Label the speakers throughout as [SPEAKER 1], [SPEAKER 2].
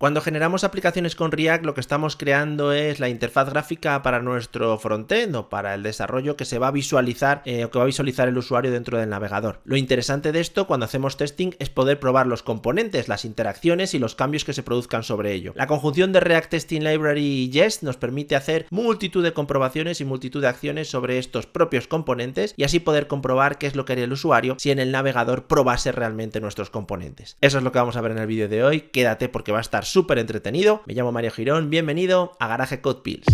[SPEAKER 1] Cuando generamos aplicaciones con React, lo que estamos creando es la interfaz gráfica para nuestro frontend o para el desarrollo que se va a visualizar o que va a visualizar el usuario dentro del navegador. Lo interesante de esto cuando hacemos testing es poder probar los componentes, las interacciones y los cambios que se produzcan sobre ello. La conjunción de React Testing Library y Jest nos permite hacer multitud de comprobaciones y multitud de acciones sobre estos propios componentes y así poder comprobar qué es lo que haría el usuario si en el navegador probase realmente nuestros componentes. Eso es lo que vamos a ver en el vídeo de hoy. Quédate porque va a estar súper entretenido. Me llamo Mario Girón, bienvenido a Garage Code Pills.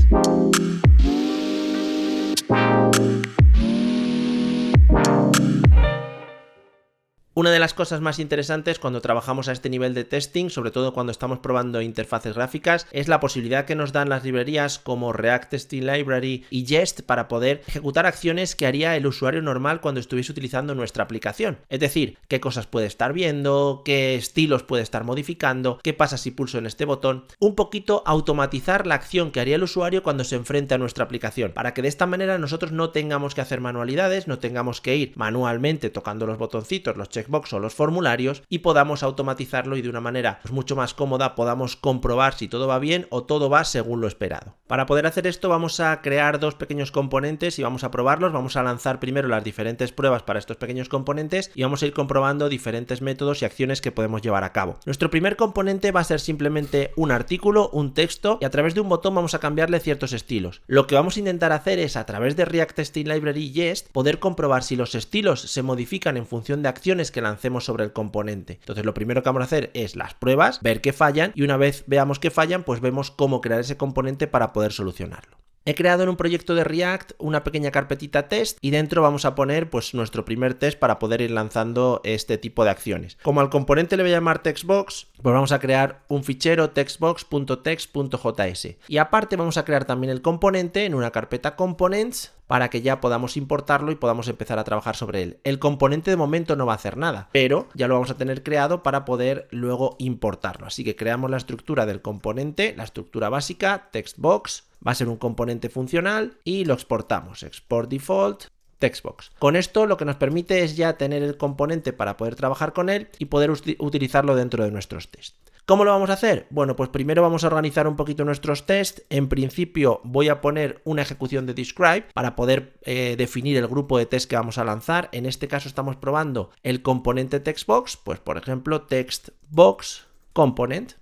[SPEAKER 1] Una de las cosas más interesantes cuando trabajamos a este nivel de testing, sobre todo cuando estamos probando interfaces gráficas, es la posibilidad que nos dan las librerías como React Testing Library y Jest para poder ejecutar acciones que haría el usuario normal cuando estuviese utilizando nuestra aplicación. Es decir, qué cosas puede estar viendo, qué estilos puede estar modificando, qué pasa si pulso en este botón. Un poquito automatizar la acción que haría el usuario cuando se enfrenta a nuestra aplicación, para que de esta manera nosotros no tengamos que hacer manualidades, no tengamos que ir manualmente tocando los botoncitos, los checkbox o los formularios y podamos automatizarlo y de una manera mucho más cómoda podamos comprobar si todo va bien o todo va según lo esperado. Para poder hacer esto vamos a crear dos pequeños componentes y vamos a probarlos. Vamos a lanzar primero las diferentes pruebas para estos pequeños componentes y vamos a ir comprobando diferentes métodos y acciones que podemos llevar a cabo. Nuestro primer componente va a ser simplemente un artículo, un texto y a través de un botón vamos a cambiarle ciertos estilos. Lo que vamos a intentar hacer es a través de React Testing Library y Jest poder comprobar si los estilos se modifican en función de acciones que lancemos sobre el componente. Entonces lo primero que vamos a hacer es las pruebas, ver que fallan y una vez veamos que fallan pues vemos cómo crear ese componente para poder solucionarlo. He creado en un proyecto de React una pequeña carpetita test y dentro vamos a poner pues nuestro primer test para poder ir lanzando este tipo de acciones. Como al componente le voy a llamar textbox, pues vamos a crear un fichero textbox.text.js y aparte vamos a crear también el componente en una carpeta components para que ya podamos importarlo y podamos empezar a trabajar sobre él. El componente de momento no va a hacer nada, pero ya lo vamos a tener creado para poder luego importarlo. Así que creamos la estructura del componente, la estructura básica, textbox, va a ser un componente funcional y lo exportamos. Export default, textbox. Con esto lo que nos permite es ya tener el componente para poder trabajar con él y poder utilizarlo dentro de nuestros tests. ¿Cómo lo vamos a hacer? Bueno, pues primero vamos a organizar un poquito nuestros tests. En principio voy a poner una ejecución de describe para poder definir el grupo de test que vamos a lanzar. En este caso estamos probando el componente textbox, pues por ejemplo textbox component.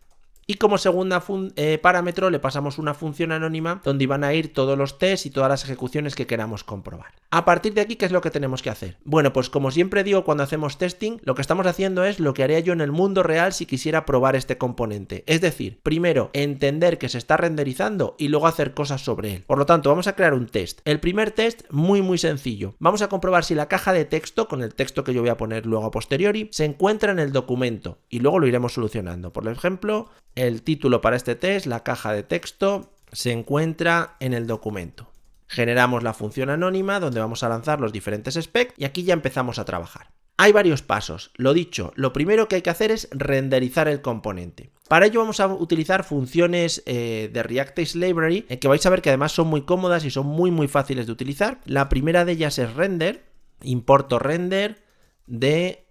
[SPEAKER 1] Y como segunda parámetro le pasamos una función anónima donde van a ir todos los tests y todas las ejecuciones que queramos comprobar. A partir de aquí, ¿qué es lo que tenemos que hacer? Bueno, pues como siempre digo cuando hacemos testing, lo que estamos haciendo es lo que haría yo en el mundo real si quisiera probar este componente. Es decir, primero entender que se está renderizando y luego hacer cosas sobre él. Por lo tanto, vamos a crear un test. El primer test, muy sencillo. Vamos a comprobar si la caja de texto, con el texto que yo voy a poner luego a posteriori, se encuentra en el documento y luego lo iremos solucionando. Por ejemplo, el título para este test, la caja de texto, se encuentra en el documento. Generamos la función anónima donde vamos a lanzar los diferentes specs y aquí ya empezamos a trabajar. Hay varios pasos. Lo dicho, lo primero que hay que hacer es renderizar el componente. Para ello vamos a utilizar funciones de React Testing Library que vais a ver que además son muy cómodas y son muy fáciles de utilizar. La primera de ellas es render. Importo render de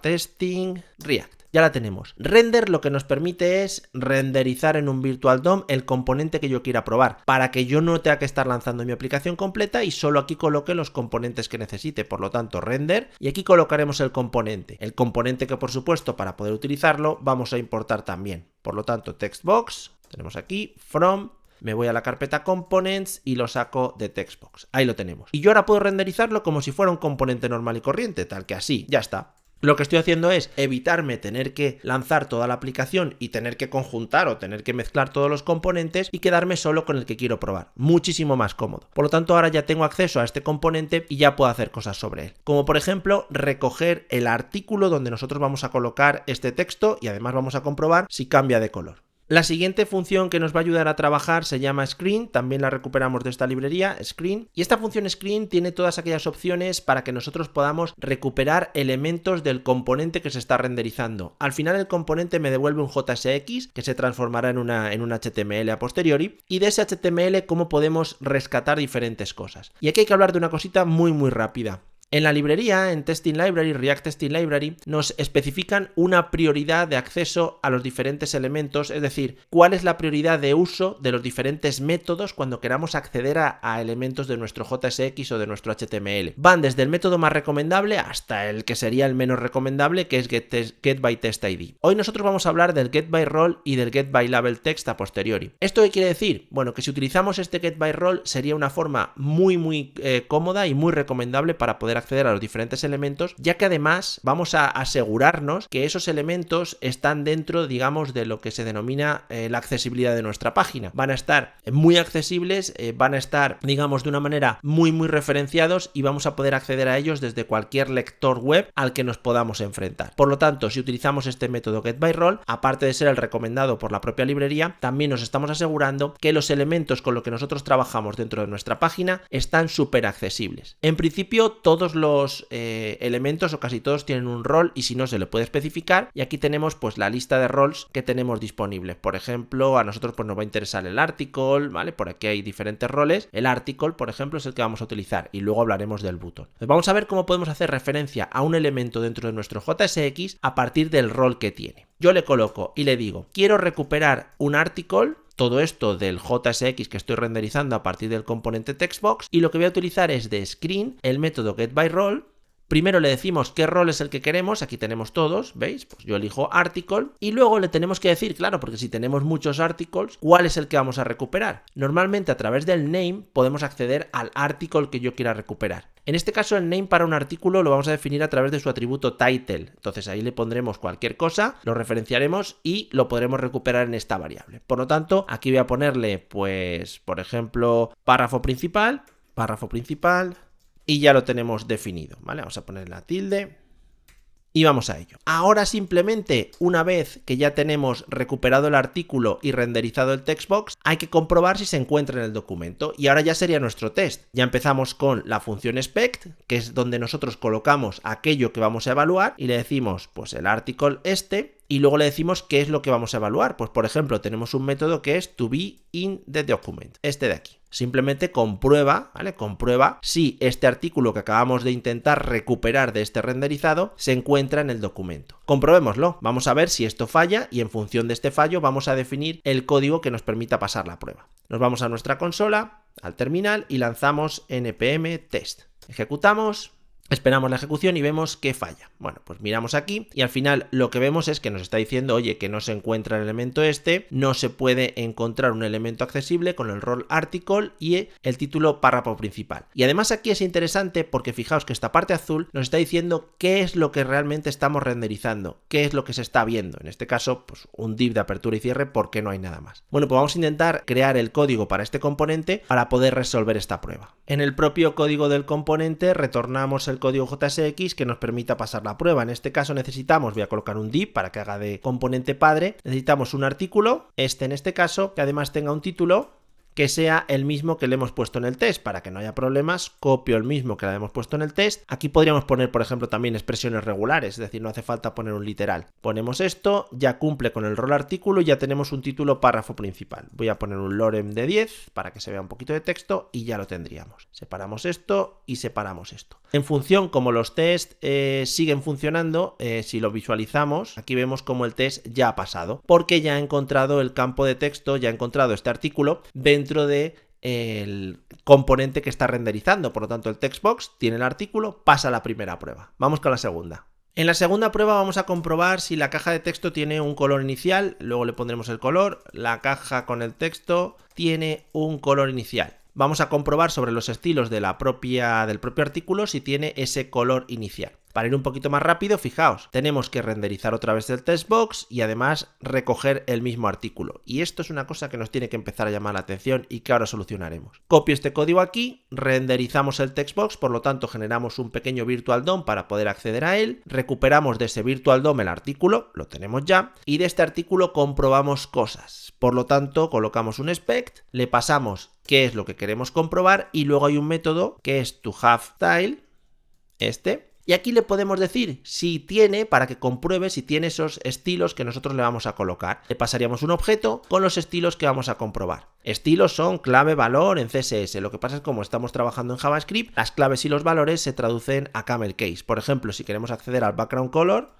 [SPEAKER 1] @testing React. Ya la tenemos. Render lo que nos permite es renderizar en un Virtual DOM el componente que yo quiera probar, para que yo no tenga que estar lanzando mi aplicación completa y solo aquí coloque los componentes que necesite. Por lo tanto, render, y aquí colocaremos el componente. El componente que por supuesto para poder utilizarlo vamos a importar también. Por lo tanto, textbox, tenemos aquí, from, me voy a la carpeta components y lo saco de textbox. Ahí lo tenemos. Y yo ahora puedo renderizarlo como si fuera un componente normal y corriente, tal que así, ya está. Lo que estoy haciendo es evitarme tener que lanzar toda la aplicación y tener que conjuntar o tener que mezclar todos los componentes y quedarme solo con el que quiero probar. Muchísimo más cómodo. Por lo tanto, ahora ya tengo acceso a este componente y ya puedo hacer cosas sobre él. Como por ejemplo, recoger el artículo donde nosotros vamos a colocar este texto y además vamos a comprobar si cambia de color. La siguiente función que nos va a ayudar a trabajar se llama Screen, también la recuperamos de esta librería, Screen, y esta función Screen tiene todas aquellas opciones para que nosotros podamos recuperar elementos del componente que se está renderizando. Al final el componente me devuelve un JSX que se transformará en un HTML a posteriori, y de ese HTML cómo podemos rescatar diferentes cosas. Y aquí hay que hablar de una cosita muy rápida. En la librería, en Testing Library, React Testing Library, nos especifican una prioridad de acceso a los diferentes elementos, es decir, cuál es la prioridad de uso de los diferentes métodos cuando queramos acceder a elementos de nuestro JSX o de nuestro HTML. Van desde el método más recomendable hasta el que sería el menos recomendable, que es getByTestID. Hoy nosotros vamos a hablar del getByRole y del getByLabelText a posteriori. ¿Esto qué quiere decir? Bueno, que si utilizamos este getByRole sería una forma muy cómoda y muy recomendable para poder acceder a los diferentes elementos, ya que además vamos a asegurarnos que esos elementos están dentro, digamos, de lo que se denomina la accesibilidad de nuestra página. Van a estar muy accesibles, van a estar, digamos, de una manera muy referenciados y vamos a poder acceder a ellos desde cualquier lector web al que nos podamos enfrentar. Por lo tanto, si utilizamos este método getByRole, aparte de ser el recomendado por la propia librería, también nos estamos asegurando que los elementos con los que nosotros trabajamos dentro de nuestra página están súper accesibles. En principio, todos los elementos o casi todos tienen un rol y si no se le puede especificar, y aquí tenemos pues la lista de roles que tenemos disponibles. Por ejemplo, a nosotros pues nos va a interesar el article, ¿vale? Por aquí hay diferentes roles. El article, por ejemplo, es el que vamos a utilizar y luego hablaremos del button. Pues vamos a ver cómo podemos hacer referencia a un elemento dentro de nuestro JSX a partir del rol que tiene. Yo le coloco y le digo, quiero recuperar un article. Todo esto del JSX que estoy renderizando a partir del componente textbox, y lo que voy a utilizar es de screen el método getByRole. Primero le decimos qué rol es el que queremos, aquí tenemos todos, ¿veis? Pues yo elijo article y luego le tenemos que decir, claro, porque si tenemos muchos articles, ¿cuál es el que vamos a recuperar? Normalmente a través del name podemos acceder al article que yo quiera recuperar. En este caso el name para un artículo lo vamos a definir a través de su atributo title, entonces ahí le pondremos cualquier cosa, lo referenciaremos y lo podremos recuperar en esta variable. Por lo tanto, aquí voy a ponerle, pues, por ejemplo, párrafo principal, y ya lo tenemos definido, ¿vale? Vamos a poner la tilde y vamos a ello. Ahora simplemente, una vez que ya tenemos recuperado el artículo y renderizado el textbox, hay que comprobar si se encuentra en el documento y ahora ya sería nuestro test. Ya empezamos con la función expect, que es donde nosotros colocamos aquello que vamos a evaluar y le decimos, pues el article y luego le decimos qué es lo que vamos a evaluar. Pues por ejemplo, tenemos un método que es to be in the document, este de aquí. Simplemente comprueba, ¿vale? Comprueba si este artículo que acabamos de intentar recuperar de este renderizado se encuentra en el documento. Comprobémoslo, vamos a ver si esto falla y en función de este fallo vamos a definir el código que nos permita pasar la prueba. Nos vamos a nuestra consola, al terminal y lanzamos npm test. Ejecutamos. Esperamos la ejecución y vemos que falla. Bueno, pues miramos aquí y al final lo que vemos es que nos está diciendo, oye, que no se encuentra el elemento no se puede encontrar un elemento accesible con el rol article y el título párrafo principal. Y además aquí es interesante porque fijaos que esta parte azul nos está diciendo qué es lo que realmente estamos renderizando, qué es lo que se está viendo. En este caso, pues un div de apertura y cierre porque no hay nada más. Bueno, pues vamos a intentar crear el código para este componente para poder resolver esta prueba. En el propio código del componente retornamos el código JSX que nos permita pasar la prueba. En este caso necesitamos, voy a colocar un div para que haga de componente padre, necesitamos un artículo, en este caso, que además tenga un título que sea el mismo que le hemos puesto en el test. Para que no haya problemas, copio el mismo que le hemos puesto en el test. Aquí podríamos poner, por ejemplo, también expresiones regulares, es decir, no hace falta poner un literal. Ponemos esto, ya cumple con el rol artículo y ya tenemos un título párrafo principal. Voy a poner un lorem de 10 para que se vea un poquito de texto y ya lo tendríamos. Separamos esto y separamos esto. En función como los tests siguen funcionando, si lo visualizamos, aquí vemos como el test ya ha pasado, porque ya ha encontrado el campo de texto, ya ha encontrado este artículo dentro de el componente que está renderizando. Por lo tanto, el textbox tiene el artículo, pasa la primera prueba. Vamos con la segunda. En la segunda prueba vamos a comprobar si la caja de texto tiene un color inicial, luego le pondremos el color. La caja con el texto tiene un color inicial. Vamos a comprobar sobre los estilos del propio artículo si tiene ese color inicial. Para ir un poquito más rápido, fijaos, tenemos que renderizar otra vez el textbox y además recoger el mismo artículo. Y esto es una cosa que nos tiene que empezar a llamar la atención y que ahora solucionaremos. Copio este código aquí, renderizamos el textbox, por lo tanto generamos un pequeño virtual DOM para poder acceder a él, recuperamos de ese virtual DOM el artículo, lo tenemos ya, y de este artículo comprobamos cosas. Por lo tanto, colocamos un expect, le pasamos qué es lo que queremos comprobar y luego hay un método que es toHaveTile, Y aquí le podemos decir si tiene, para que compruebe si tiene esos estilos que nosotros le vamos a colocar. Le pasaríamos un objeto con los estilos que vamos a comprobar. Estilos son clave, valor en CSS. Lo que pasa es que como estamos trabajando en JavaScript, las claves y los valores se traducen a camel case. Por ejemplo, si queremos acceder al background color.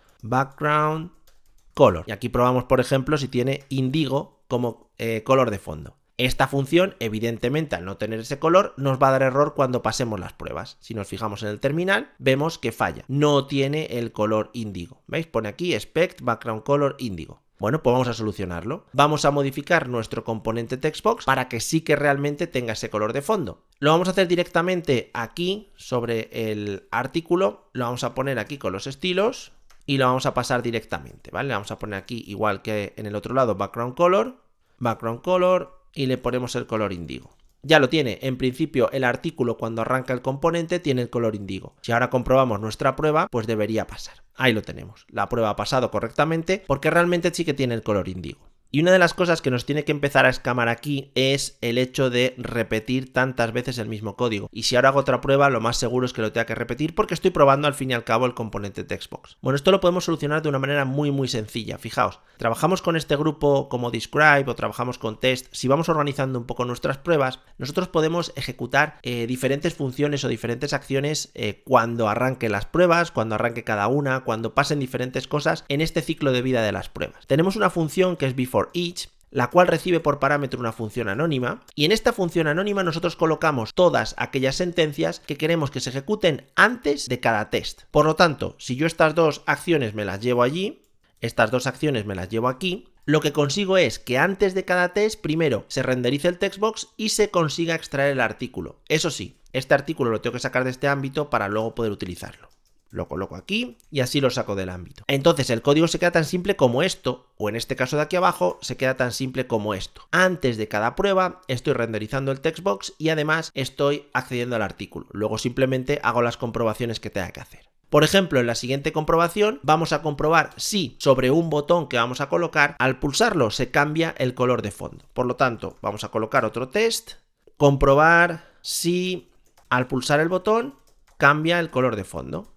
[SPEAKER 1] Y aquí probamos, por ejemplo, si tiene índigo como color de fondo. Esta función, evidentemente, al no tener ese color, nos va a dar error cuando pasemos las pruebas. Si nos fijamos en el terminal, vemos que falla. No tiene el color índigo. ¿Veis? Pone aquí expect background color índigo. Bueno, pues vamos a solucionarlo. Vamos a modificar nuestro componente textbox para que sí que realmente tenga ese color de fondo. Lo vamos a hacer directamente aquí sobre el artículo. Lo vamos a poner aquí con los estilos y lo vamos a pasar directamente, ¿vale? Le vamos a poner aquí, igual que en el otro lado, background color y le ponemos el color índigo. Ya lo tiene. En principio, el artículo cuando arranca el componente tiene el color índigo. Si ahora comprobamos nuestra prueba, pues debería pasar. Ahí lo tenemos. La prueba ha pasado correctamente porque realmente sí que tiene el color índigo. Y una de las cosas que nos tiene que empezar a escamar aquí es el hecho de repetir tantas veces el mismo código. Y si ahora hago otra prueba, lo más seguro es que lo tenga que repetir porque estoy probando al fin y al cabo el componente textbox. Bueno, esto lo podemos solucionar de una manera muy sencilla. Fijaos, trabajamos con este grupo como describe o trabajamos con test. Si vamos organizando un poco nuestras pruebas, nosotros podemos ejecutar diferentes funciones o diferentes acciones cuando arranque las pruebas, cuando arranque cada una, cuando pasen diferentes cosas en este ciclo de vida de las pruebas. Tenemos una función que es before each, la cual recibe por parámetro una función anónima, y en esta función anónima nosotros colocamos todas aquellas sentencias que queremos que se ejecuten antes de cada test. Por lo tanto, si yo estas dos acciones me las llevo allí, estas dos acciones me las llevo aquí, lo que consigo es que antes de cada test, primero se renderice el textbox y se consiga extraer el artículo. Eso sí, este artículo lo tengo que sacar de este ámbito para luego poder utilizarlo. Lo coloco aquí y así lo saco del ámbito. Entonces el código se queda tan simple como esto, o en este caso de aquí abajo se queda tan simple como esto. Antes de cada prueba estoy renderizando el textbox y además estoy accediendo al artículo. Luego simplemente hago las comprobaciones que tenga que hacer. Por ejemplo, en la siguiente comprobación vamos a comprobar si sobre un botón que vamos a colocar, al pulsarlo se cambia el color de fondo. Por lo tanto, vamos a colocar otro test, comprobar si al pulsar el botón cambia el color de fondo.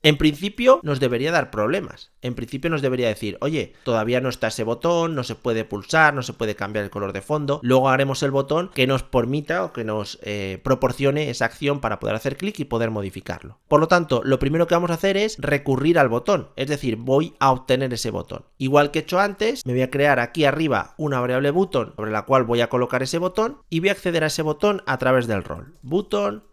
[SPEAKER 1] En principio nos debería dar problemas. En principio nos debería decir, oye, todavía no está ese botón, no se puede pulsar, no se puede cambiar el color de fondo. Luego haremos el botón que nos permita o que nos proporcione esa acción para poder hacer clic y poder modificarlo. Por lo tanto, lo primero que vamos a hacer es recurrir al botón, es decir, voy a obtener ese botón. Igual que he hecho antes, me voy a crear aquí arriba una variable button sobre la cual voy a colocar ese botón y voy a acceder a ese botón a través del rol. Button.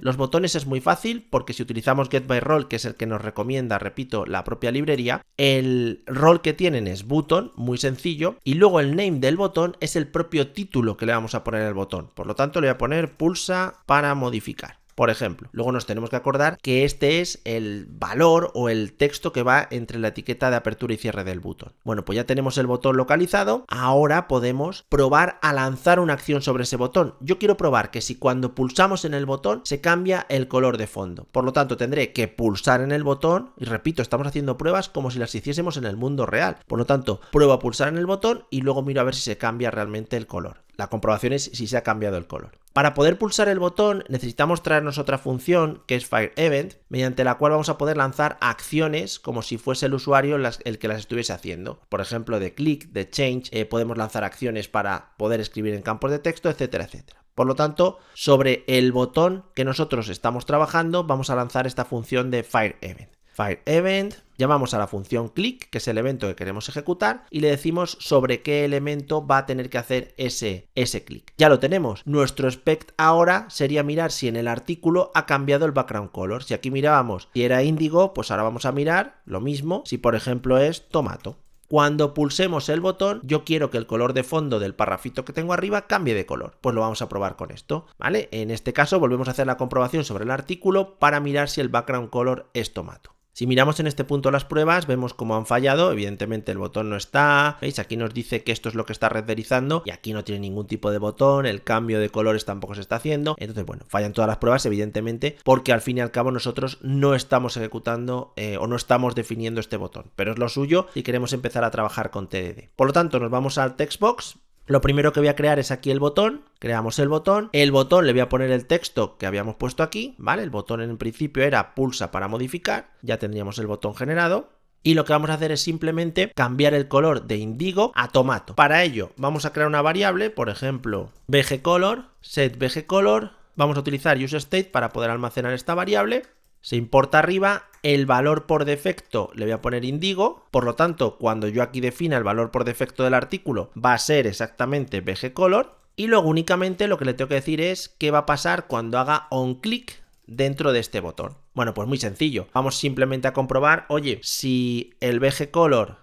[SPEAKER 1] Los botones es muy fácil porque si utilizamos getByRole, que es el que nos recomienda, repito, la propia librería, el rol que tienen es button, muy sencillo, y luego el name del botón es el propio título que le vamos a poner al botón. Por lo tanto, le voy a poner pulsa para modificar. Por ejemplo, luego nos tenemos que acordar que este es el valor o el texto que va entre la etiqueta de apertura y cierre del botón. Bueno, pues ya tenemos el botón localizado. Ahora podemos probar a lanzar una acción sobre ese botón. Yo quiero probar que si cuando pulsamos en el botón se cambia el color de fondo. Por lo tanto, tendré que pulsar en el botón. Y repito, estamos haciendo pruebas como si las hiciésemos en el mundo real. Por lo tanto, pruebo a pulsar en el botón y luego miro a ver si se cambia realmente el color. La comprobación es si se ha cambiado el color. Para poder pulsar el botón necesitamos traernos otra función que es FireEvent, mediante la cual vamos a poder lanzar acciones como si fuese el usuario el que las estuviese haciendo. Por ejemplo, de click, de change, podemos lanzar acciones para poder escribir en campos de texto, etcétera, etcétera. Por lo tanto, sobre el botón que nosotros estamos trabajando vamos a lanzar esta función de FireEvent. FireEvent, llamamos a la función click, que es el evento que queremos ejecutar, y le decimos sobre qué elemento va a tener que hacer ese click. Ya lo tenemos. Nuestro expect ahora sería mirar si en el artículo ha cambiado el background color. Si aquí mirábamos si era índigo, pues ahora vamos a mirar lo mismo si por ejemplo es tomato. Cuando pulsemos el botón, yo quiero que el color de fondo del parrafito que tengo arriba cambie de color. Pues lo vamos a probar con esto, ¿vale? En este caso volvemos a hacer la comprobación sobre el artículo para mirar si el background color es tomato. Si miramos en este punto las pruebas, vemos cómo han fallado. Evidentemente el botón no está. ¿Veis? Aquí nos dice que esto es lo que está renderizando y aquí no tiene ningún tipo de botón. El cambio de colores tampoco se está haciendo. Entonces, bueno, fallan todas las pruebas, evidentemente, porque al fin y al cabo nosotros no estamos ejecutando o no estamos definiendo este botón. Pero es lo suyo si queremos empezar a trabajar con TDD. Por lo tanto, nos vamos al textbox. Lo primero que voy a crear es aquí el botón, creamos el botón le voy a poner el texto que habíamos puesto aquí, ¿vale? El botón en principio era pulsa para modificar, ya tendríamos el botón generado. Y lo que vamos a hacer es simplemente cambiar el color de índigo a tomato. Para ello vamos a crear una variable, por ejemplo, bgcolor, set bgcolor, vamos a utilizar useState para poder almacenar esta variable. Se importa arriba, el valor por defecto le voy a poner índigo, por lo tanto cuando yo aquí defina el valor por defecto del artículo va a ser exactamente bgcolor y luego únicamente lo que le tengo que decir es qué va a pasar cuando haga onClick dentro de este botón. Bueno, pues muy sencillo, vamos simplemente a comprobar, oye, si el bgcolor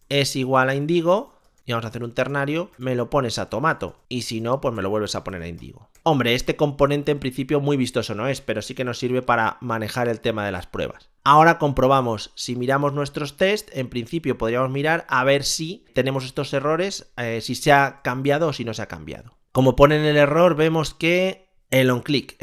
[SPEAKER 1] es igual a índigo, y vamos a hacer un ternario, me lo pones a tomato y si no, pues me lo vuelves a poner a índigo. Hombre, este componente en principio muy vistoso no es, pero sí que nos sirve para manejar el tema de las pruebas. Ahora comprobamos, si miramos nuestros test, en principio podríamos mirar a ver si tenemos estos errores, si se ha cambiado o si no se ha cambiado. Como pone en el error, vemos que el onClick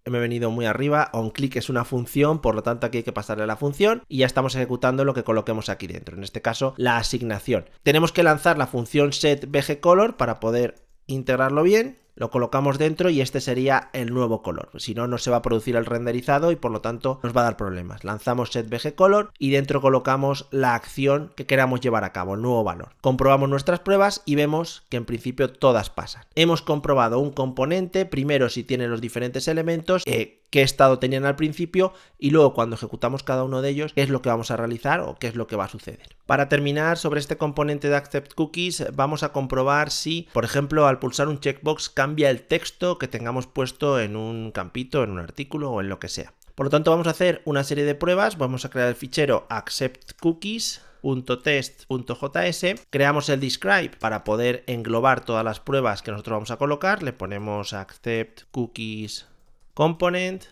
[SPEAKER 1] me he venido muy arriba, onClick es una función, por lo tanto aquí hay que pasarle a la función y ya estamos ejecutando lo que coloquemos aquí dentro, en este caso la asignación. Tenemos que lanzar la función setBgColor para poder integrarlo bien, lo colocamos dentro y este sería el nuevo color, si no, no se va a producir el renderizado y por lo tanto nos va a dar problemas. Lanzamos setBgColor y dentro colocamos la acción que queramos llevar a cabo, el nuevo valor. Comprobamos nuestras pruebas y vemos que en principio todas pasan. Hemos comprobado un componente, primero si tiene los diferentes elementos, qué estado tenían al principio y luego cuando ejecutamos cada uno de ellos, qué es lo que vamos a realizar o qué es lo que va a suceder. Para terminar, sobre este componente de AcceptCookies, vamos a comprobar si, por ejemplo, al pulsar un checkbox cambia el texto que tengamos puesto en un campito, en un artículo o en lo que sea. Por lo tanto, vamos a hacer una serie de pruebas, vamos a crear el fichero acceptCookies.test.js, creamos el describe para poder englobar todas las pruebas que nosotros vamos a colocar, le ponemos acceptCookies component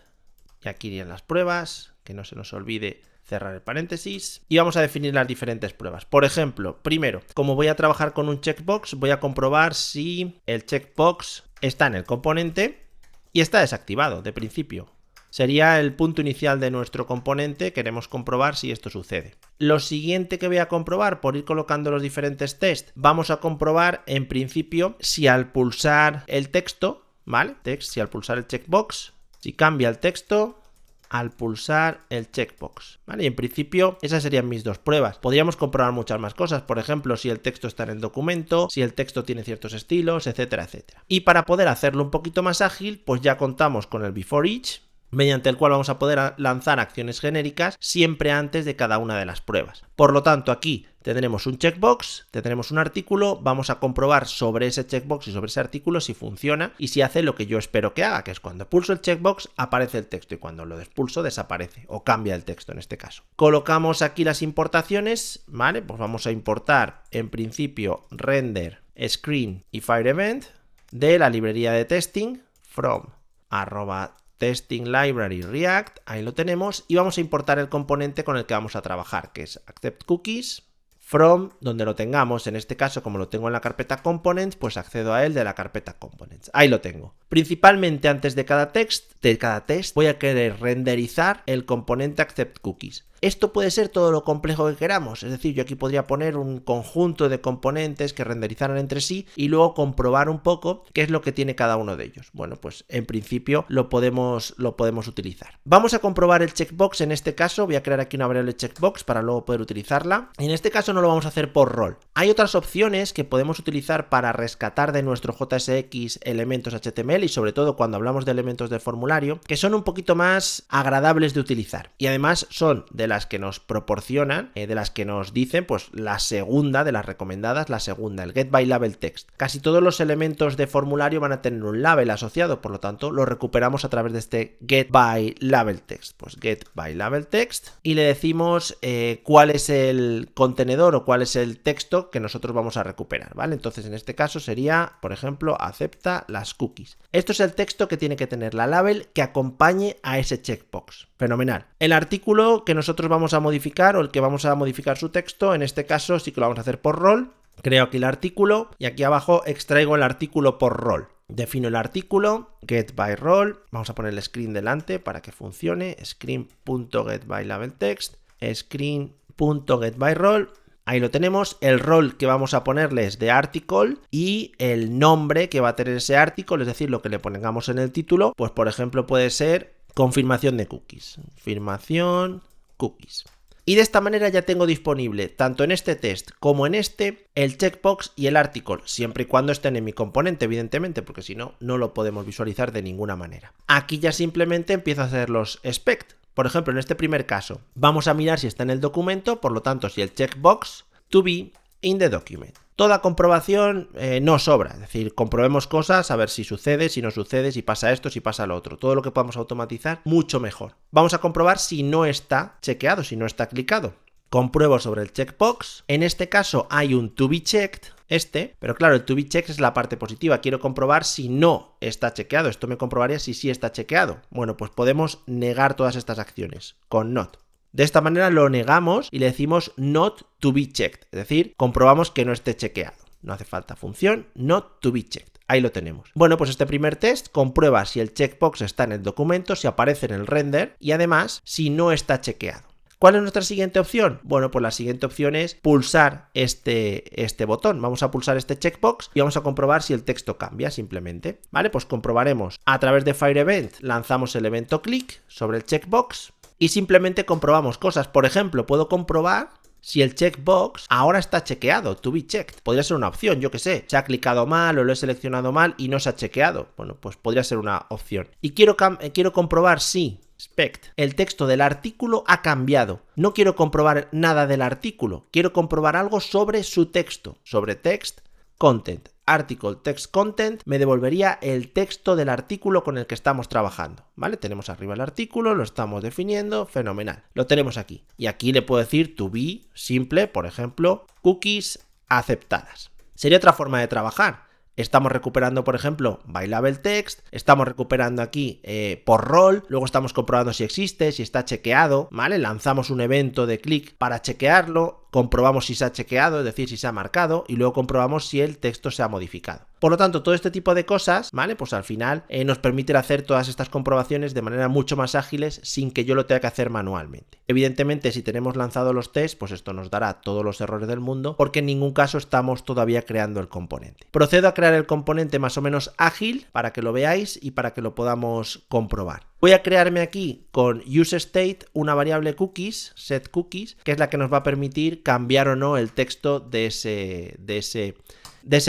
[SPEAKER 1] y aquí irían las pruebas, que no se nos olvide cerrar el paréntesis y vamos a definir las diferentes pruebas. Por ejemplo, primero, como voy a trabajar con un checkbox, voy a comprobar si el checkbox está en el componente y está desactivado de principio. Sería el punto inicial de nuestro componente, queremos comprobar si esto sucede. Lo siguiente que voy a comprobar, por ir colocando los diferentes tests, vamos a comprobar en principio si al pulsar el texto, ¿vale? Si al pulsar el checkbox, si cambia el texto al pulsar el checkbox, ¿vale? Y en principio esas serían mis dos pruebas. Podríamos comprobar muchas más cosas, por ejemplo, si el texto está en el documento, si el texto tiene ciertos estilos, etcétera, etcétera. Y para poder hacerlo un poquito más ágil, pues ya contamos con el before each, mediante el cual vamos a poder lanzar acciones genéricas siempre antes de cada una de las pruebas. Por lo tanto, aquí tendremos un checkbox, tendremos un artículo, vamos a comprobar sobre ese checkbox y sobre ese artículo si funciona y si hace lo que yo espero que haga, que es cuando pulso el checkbox aparece el texto y cuando lo despulso desaparece o cambia el texto en este caso. Colocamos aquí las importaciones, ¿vale? Pues vamos a importar en principio render, screen y fire event de la librería de testing from @testing library react, ahí lo tenemos, y vamos a importar el componente con el que vamos a trabajar, que es acceptCookies from, donde lo tengamos, en este caso como lo tengo en la carpeta components, pues accedo a él de la carpeta components, ahí lo tengo. Principalmente antes de cada test voy a querer renderizar el componente acceptCookies. Esto puede ser todo lo complejo que queramos, es decir, yo aquí podría poner un conjunto de componentes que renderizaran entre sí y luego comprobar un poco qué es lo que tiene cada uno de ellos. Bueno, pues en principio lo podemos utilizar. Vamos a comprobar el checkbox, en este caso voy a crear aquí una variable checkbox para luego poder utilizarla. En este caso no lo vamos a hacer por rol. Hay otras opciones que podemos utilizar para rescatar de nuestro JSX elementos HTML y sobre todo cuando hablamos de elementos de formulario, que son un poquito más agradables de utilizar y además son de las que nos proporcionan, de las que nos dicen, pues la segunda de las recomendadas, la segunda, el getByLabelText. Casi todos los elementos de formulario van a tener un label asociado, por lo tanto lo recuperamos a través de este getByLabelText. Pues getByLabelText y le decimos cuál es el contenedor o cuál es el texto que nosotros vamos a recuperar, ¿vale? Entonces en este caso sería, por ejemplo, acepta las cookies. Esto es el texto que tiene que tener la label que acompañe a ese checkbox. Fenomenal. El artículo que nosotros vamos a modificar o el que vamos a modificar su texto, en este caso sí que lo vamos a hacer por rol. Creo aquí el artículo y aquí abajo extraigo el artículo por rol. Defino el artículo, getByRole, vamos a poner el screen delante para que funcione, screen.getByLabelText, screen.getByRole Ahí lo tenemos, el rol que vamos a ponerles de article y el nombre que va a tener ese article, es decir, lo que le pongamos en el título, pues por ejemplo puede ser confirmación de cookies. Confirmación cookies. Y de esta manera ya tengo disponible, tanto en este test como en este, el checkbox y el article, siempre y cuando estén en mi componente, evidentemente, porque si no, no lo podemos visualizar de ninguna manera. Aquí ya simplemente empiezo a hacer los expect. Por ejemplo, en este primer caso, vamos a mirar si está en el documento, por lo tanto, si el checkbox to be in the document. Toda comprobación no sobra, es decir, comprobemos cosas, a ver si sucede, si no sucede, si pasa esto, si pasa lo otro. Todo lo que podamos automatizar, mucho mejor. Vamos a comprobar si no está chequeado, si no está clicado. Compruebo sobre el checkbox. En este caso hay un to be checked, pero claro, el to be checked es la parte positiva. Quiero comprobar si no está chequeado. Esto me comprobaría si sí está chequeado. Bueno, pues podemos negar todas estas acciones con not. De esta manera lo negamos y le decimos not to be checked, es decir, comprobamos que no esté chequeado. No hace falta función not to be checked. Ahí lo tenemos. Bueno, pues este primer test comprueba si el checkbox está en el documento, si aparece en el render y además si no está chequeado. ¿Cuál es nuestra siguiente opción? Bueno, pues la siguiente opción es pulsar este botón. Vamos a pulsar este checkbox y vamos a comprobar si el texto cambia simplemente. ¿Vale? Pues comprobaremos a través de Fire Event, lanzamos el evento click sobre el checkbox y simplemente comprobamos cosas. Por ejemplo, puedo comprobar si el checkbox ahora está chequeado, to be checked. Podría ser una opción, yo que sé, se ha clicado mal o lo he seleccionado mal y no se ha chequeado. Bueno, pues podría ser una opción. Y quiero comprobar si el texto del artículo ha cambiado. No quiero comprobar nada del artículo, quiero comprobar algo sobre su texto, sobre text content. Article text content me devolvería el texto del artículo con el que estamos trabajando, ¿vale? Tenemos arriba el artículo, lo estamos definiendo, fenomenal. Lo tenemos aquí. Y aquí le puedo decir to be, simple, por ejemplo, cookies aceptadas. Sería otra forma de trabajar. Estamos recuperando, por ejemplo, by label text, estamos recuperando aquí por rol, luego estamos comprobando si existe, si está chequeado, ¿vale? Lanzamos un evento de clic para chequearlo, comprobamos si se ha chequeado, es decir, si se ha marcado, y luego comprobamos si el texto se ha modificado. Por lo tanto, todo este tipo de cosas, ¿vale? Pues al final nos permiten hacer todas estas comprobaciones de manera mucho más ágiles sin que yo lo tenga que hacer manualmente. Evidentemente, si tenemos lanzado los tests, pues esto nos dará todos los errores del mundo, porque en ningún caso estamos todavía creando el componente. Procedo a crear el componente más o menos ágil para que lo veáis y para que lo podamos comprobar. Voy a crearme aquí con useState una variable cookies, set cookies, que es la que nos va a permitir cambiar o no el texto de ese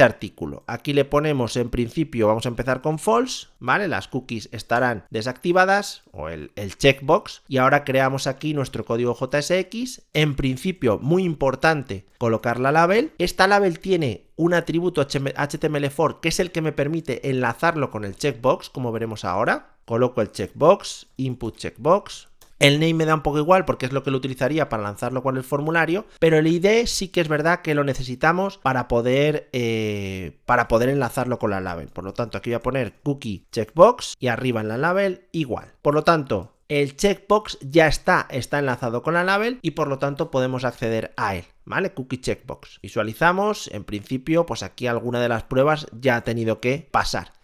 [SPEAKER 1] artículo. Aquí le ponemos en principio, vamos a empezar con false, ¿vale? Las cookies estarán desactivadas o el checkbox y ahora creamos aquí nuestro código JSX. En principio, muy importante, colocar la label. Esta label tiene un atributo HTML4 que es el que me permite enlazarlo con el checkbox, como veremos ahora. Coloco el checkbox, input checkbox. El name me da un poco igual porque es lo que lo utilizaría para lanzarlo con el formulario, pero el ID sí que es verdad que lo necesitamos para poder enlazarlo con la label. Por lo tanto, aquí voy a poner cookie checkbox y arriba en la label igual. Por lo tanto, el checkbox ya está enlazado con la label y por lo tanto podemos acceder a él, ¿vale? Cookie checkbox. Visualizamos, en principio, pues aquí alguna de las pruebas ya ha tenido que pasar.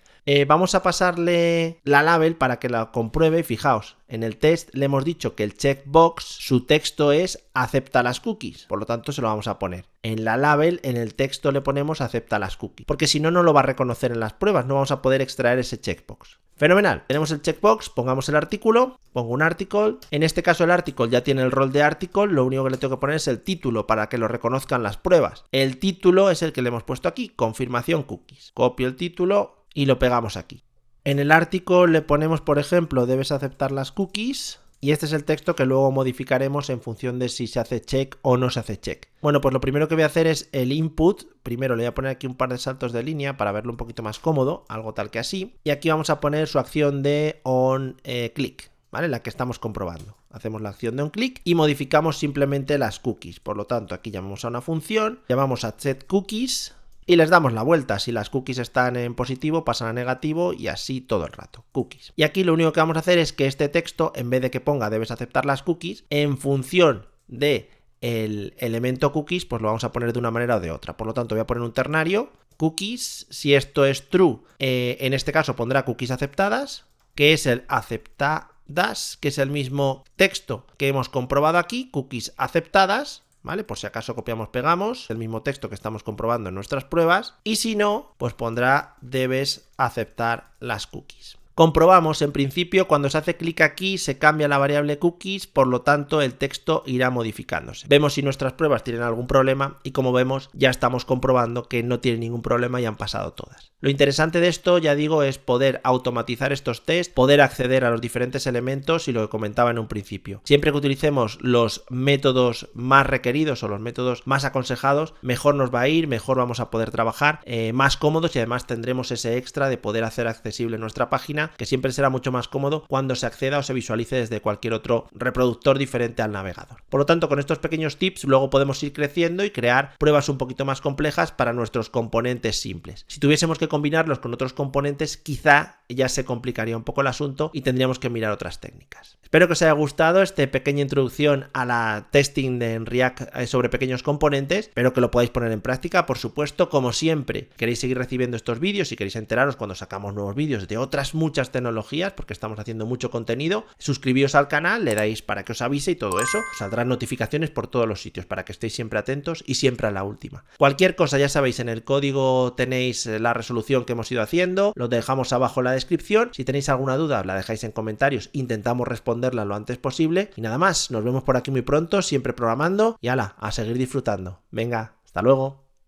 [SPEAKER 1] Vamos a pasarle la label para que la compruebe. Fijaos, en el test le hemos dicho que el checkbox, su texto es acepta las cookies, por lo tanto se lo vamos a poner. En la label, en el texto le ponemos acepta las cookies, porque si no, no lo va a reconocer en las pruebas, no vamos a poder extraer ese checkbox. Fenomenal, tenemos el checkbox, pongamos el artículo, pongo un article, en este caso el article ya tiene el rol de article, lo único que le tengo que poner es el título para que lo reconozcan las pruebas. El título es el que le hemos puesto aquí, confirmación cookies. Copio el título y lo pegamos aquí. En el artículo le ponemos, por ejemplo, debes aceptar las cookies. Y este es el texto que luego modificaremos en función de si se hace check o no se hace check. Bueno, pues lo primero que voy a hacer es el input. Primero le voy a poner aquí un par de saltos de línea para verlo un poquito más cómodo, algo tal que así. Y aquí vamos a poner su acción de on click, ¿vale? La que estamos comprobando. Hacemos la acción de on click y modificamos simplemente las cookies. Por lo tanto, aquí llamamos a una función, llamamos a setCookies y les damos la vuelta. Si las cookies están en positivo, pasan a negativo y así todo el rato. Cookies. Y aquí lo único que vamos a hacer es que este texto, en vez de que ponga debes aceptar las cookies, en función de el elemento cookies, pues lo vamos a poner de una manera o de otra. Por lo tanto, voy a poner un ternario, cookies, si esto es true, en este caso pondrá cookies aceptadas, que es el aceptadas, que es el mismo texto que hemos comprobado aquí, cookies aceptadas. ¿vale? Por si acaso copiamos, pegamos el mismo texto que estamos comprobando en nuestras pruebas, y si no, pues pondrá debes aceptar las cookies. Comprobamos, en principio, cuando se hace clic aquí se cambia la variable cookies, por lo tanto el texto irá modificándose. Vemos si nuestras pruebas tienen algún problema y como vemos ya estamos comprobando que no tienen ningún problema y han pasado todas. Lo interesante de esto, ya digo, es poder automatizar estos tests, poder acceder a los diferentes elementos y lo que comentaba en un principio. Siempre que utilicemos los métodos más requeridos o los métodos más aconsejados, mejor nos va a ir, mejor vamos a poder trabajar, más cómodos, y además tendremos ese extra de poder hacer accesible nuestra página, que siempre será mucho más cómodo cuando se acceda o se visualice desde cualquier otro reproductor diferente al navegador. Por lo tanto, con estos pequeños tips luego podemos ir creciendo y crear pruebas un poquito más complejas para nuestros componentes simples. Si tuviésemos que combinarlos con otros componentes, quizá ya se complicaría un poco el asunto y tendríamos que mirar otras técnicas. Espero que os haya gustado esta pequeña introducción a la testing en React sobre pequeños componentes. Espero que lo podáis poner en práctica. Por supuesto, como siempre, queréis seguir recibiendo estos vídeos y queréis enteraros cuando sacamos nuevos vídeos de otras muchas tecnologías, porque estamos haciendo mucho contenido, suscribíos al canal, le dais para que os avise y todo eso. Os saldrán notificaciones por todos los sitios para que estéis siempre atentos y siempre a la última. Cualquier cosa, ya sabéis, en el código tenéis la resolución que hemos ido haciendo, lo dejamos abajo en la descripción. Si tenéis alguna duda, la dejáis en comentarios, intentamos responderla lo antes posible. Y nada más, nos vemos por aquí muy pronto, siempre programando y ala, a seguir disfrutando. Venga, hasta luego.